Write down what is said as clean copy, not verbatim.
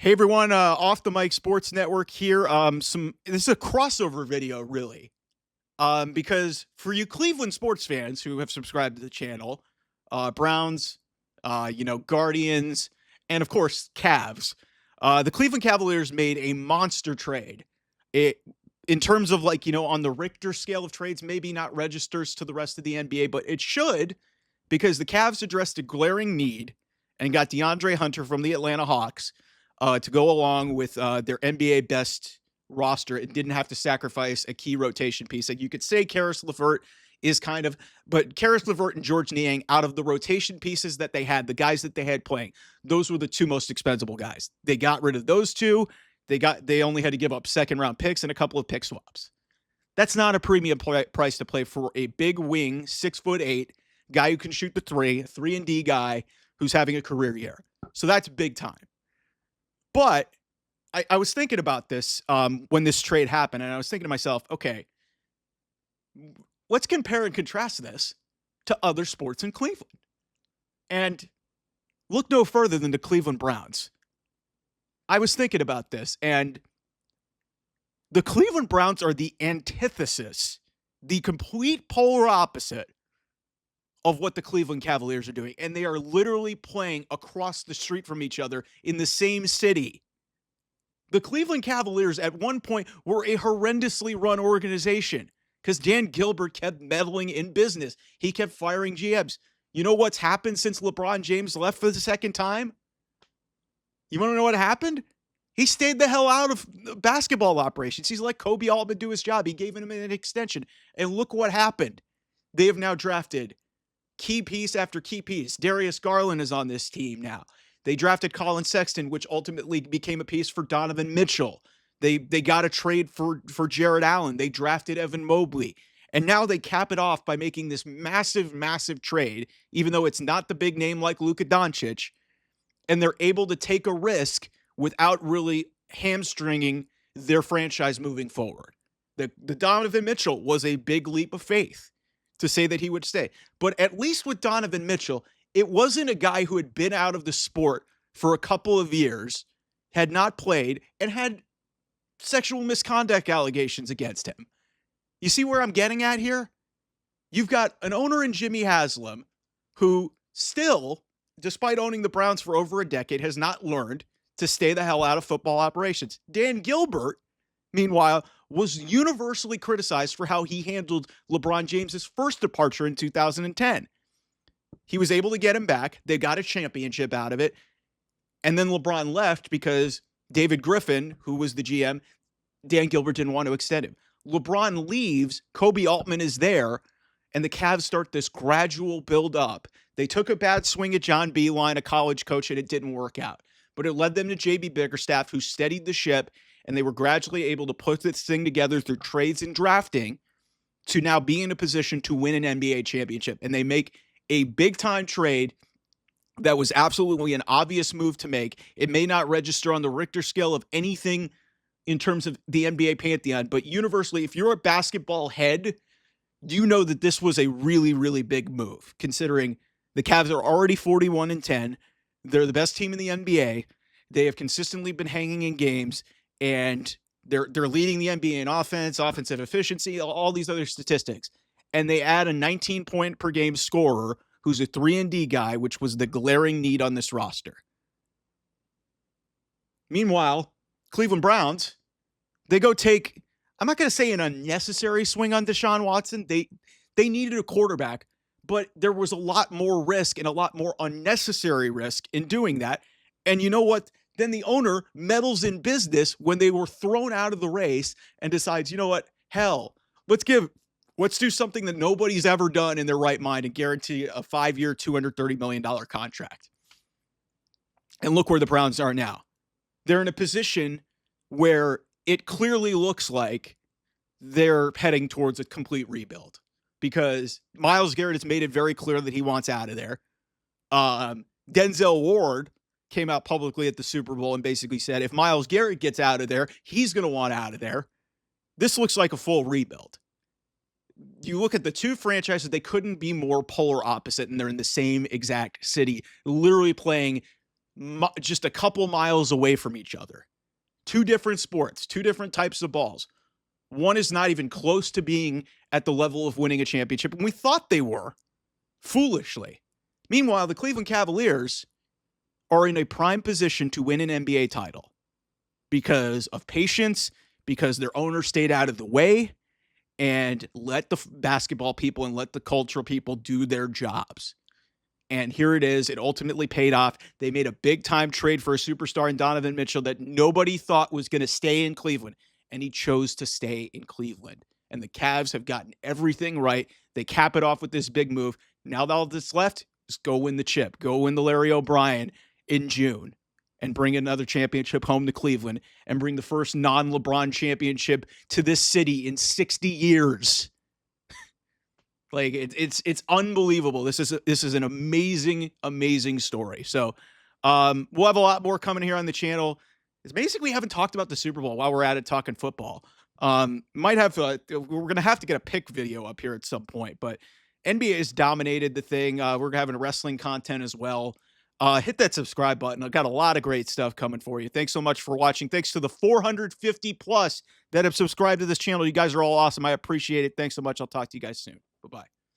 Hey everyone, off the mic Sports Network here. This is a crossover video, really. Because for you Cleveland sports fans who have subscribed to the channel, Browns, Guardians, and of course Cavs, the Cleveland Cavaliers made a monster trade. It, in terms of on the Richter scale of trades, maybe not registers to the rest of the NBA, but it should, because the Cavs addressed a glaring need and got DeAndre Hunter from the Atlanta Hawks to go along with their NBA best roster. It didn't have to sacrifice a key rotation piece. Like you could say Karis LeVert is but Karis LeVert and George Niang, out of the rotation pieces that they had, the guys that they had playing, those were the two most expendable guys. They got rid of those two. They only had to give up second round picks and a couple of pick swaps. That's not a premium price to play for a big wing, 6'8" guy who can shoot the 3-and-D guy who's having a career year. So that's big time. But I was thinking about this when this trade happened, and I was thinking to myself, okay, let's compare and contrast this to other sports in Cleveland. And look no further than the Cleveland Browns. I was thinking about this, and the Cleveland Browns are the antithesis, the complete polar opposite of what the Cleveland Cavaliers are doing. And they are literally playing across the street from each other in the same city. The Cleveland Cavaliers at one point were a horrendously run organization because Dan Gilbert kept meddling in business. He kept firing GMs. You know what's happened since LeBron James left for the second time? You want to know what happened? He stayed the hell out of basketball operations. He's let Kobe Altman do his job. He gave him an extension. And look what happened. They have now drafted key piece after key piece. Darius Garland is on this team now. They drafted Colin Sexton, which ultimately became a piece for Donovan Mitchell. They got a trade for Jared Allen. They drafted Evan Mobley. And now they cap it off by making this massive, massive trade, even though it's not the big name like Luka Doncic. And they're able to take a risk without really hamstringing their franchise moving forward. The Donovan Mitchell was a big leap of faith to say that he would stay. But at least with Donovan Mitchell, it wasn't a guy who had been out of the sport for a couple of years, had not played, and had sexual misconduct allegations against him. You see where I'm getting at here? You've got an owner in Jimmy Haslam who still, despite owning the Browns for over a decade, has not learned to stay the hell out of football operations. Dan Gilbert, meanwhile, was universally criticized for how he handled LeBron James's first departure in 2010. He was able to get him back. They got a championship out of it. And then LeBron left because David Griffin, who was the GM, Dan Gilbert didn't want to extend him. LeBron leaves. Kobe Altman is there. And the Cavs start this gradual build up. They took a bad swing at John Beilein, a college coach, and it didn't work out. But it led them to JB Bickerstaff, who steadied the ship. And they were gradually able to put this thing together through trades and drafting to now be in a position to win an NBA championship. And they make a big-time trade that was absolutely an obvious move to make. It may not register on the Richter scale of anything in terms of the NBA pantheon, but universally, if you're a basketball head, you know that this was a really, really big move, considering the Cavs are already 41-10. They're the best team in the NBA. They have consistently been hanging in games, and they're leading the NBA in offense, offensive efficiency, all these other statistics. And they add a 19-point-per-game scorer who's a 3-and-D guy, which was the glaring need on this roster. Meanwhile, Cleveland Browns, they go take, I'm not going to say an unnecessary swing on Deshaun Watson. They needed a quarterback, but there was a lot more risk and a lot more unnecessary risk in doing that. And you know what? Then the owner meddles in business when they were thrown out of the race and decides, you know what? Hell, let's do something that nobody's ever done in their right mind and guarantee a 5-year, $230 million contract. And look where the Browns are now. They're in a position where it clearly looks like they're heading towards a complete rebuild because Myles Garrett has made it very clear that he wants out of there. Denzel Ward came out publicly at the Super Bowl and basically said, if Myles Garrett gets out of there, he's going to want out of there. This looks like a full rebuild. You look at the two franchises, they couldn't be more polar opposite, and they're in the same exact city, literally playing just a couple miles away from each other. Two different sports, two different types of balls. One is not even close to being at the level of winning a championship, and we thought they were, foolishly. Meanwhile, the Cleveland Cavaliers are in a prime position to win an NBA title because of patience, because their owner stayed out of the way and let the basketball people and let the cultural people do their jobs. And here it is. It ultimately paid off. They made a big-time trade for a superstar in Donovan Mitchell that nobody thought was going to stay in Cleveland, and he chose to stay in Cleveland. And the Cavs have gotten everything right. They cap it off with this big move. Now all that's left is go win the chip. Go win the Larry O'Brien in June and bring another championship home to Cleveland and bring the first non-LeBron championship to this city in 60 years. Like it's unbelievable. This is an amazing story. So we'll have a lot more coming here on the channel. It's basically we haven't talked about the Super Bowl while we're at it talking football. Might have we're gonna have to get a pick video up here at some point, but NBA has dominated the thing. We're having wrestling content as well. Hit that subscribe button. I've got a lot of great stuff coming for you. Thanks so much for watching. Thanks to the 450 plus that have subscribed to this channel. You guys are all awesome. I appreciate it. Thanks so much. I'll talk to you guys soon. Bye-bye.